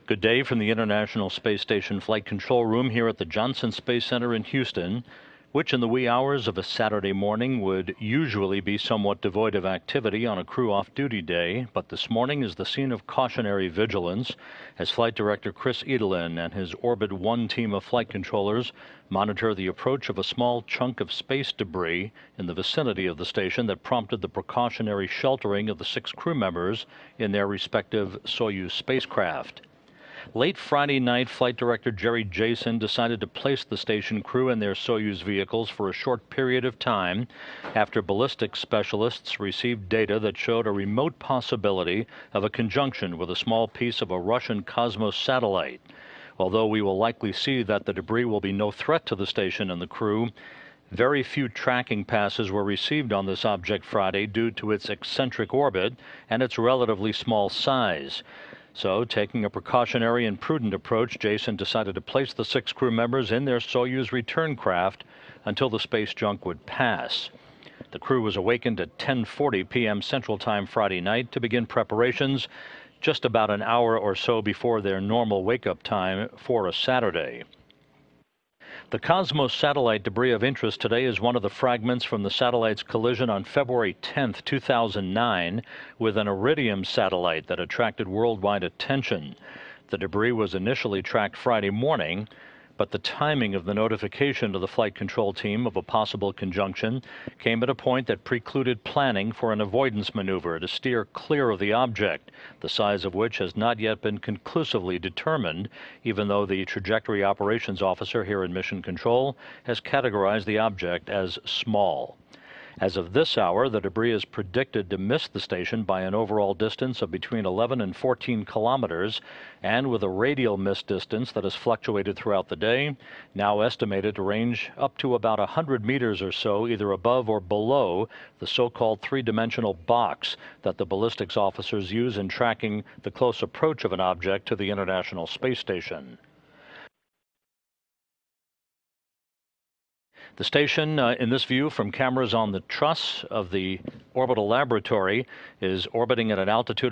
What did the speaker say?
Good day from the International Space Station Flight Control Room here at the Johnson Space Center in Houston, which in the wee hours of a Saturday morning would usually be somewhat devoid of activity on a crew off-duty day, but this morning is the scene of cautionary vigilance as Flight Director Chris Edelin and his Orbit 1 team of flight controllers monitor the approach of a small chunk of space debris in the vicinity of the station that prompted the precautionary sheltering of the 6 crew members in their respective Soyuz spacecraft. Late Friday night, Flight Director Jerry Jason decided to place the station crew in their Soyuz vehicles for a short period of time after ballistics specialists received data that showed a remote possibility of a conjunction with a small piece of a Russian Cosmos satellite. Although we will likely see that the debris will be no threat to the station and the crew, very few tracking passes were received on this object Friday due to its eccentric orbit and its relatively small size. So, taking a precautionary and prudent approach, Jason decided to place the 6 crew members in their Soyuz return craft until the space junk would pass. The crew was awakened at 10:40 p.m. Central Time Friday night to begin preparations just about an hour or so before their normal wake-up time for a Saturday. The Cosmos satellite debris of interest today is one of the fragments from the satellite's collision on February 10, 2009, with an Iridium satellite that attracted worldwide attention. The debris was initially tracked Friday morning, but the timing of the notification to the flight control team of a possible conjunction came at a point that precluded planning for an avoidance maneuver to steer clear of the object, the size of which has not yet been conclusively determined, even though the trajectory operations officer here in Mission Control has categorized the object as small. As of this hour, the debris is predicted to miss the station by an overall distance of between 11 and 14 kilometers, and with a radial miss distance that has fluctuated throughout the day, now estimated to range up to about 100 meters or so, either above or below the so-called three-dimensional box that the ballistics officers use in tracking the close approach of an object to the International Space Station. The station, in this view from cameras on the truss of the orbital laboratory, is orbiting at an altitude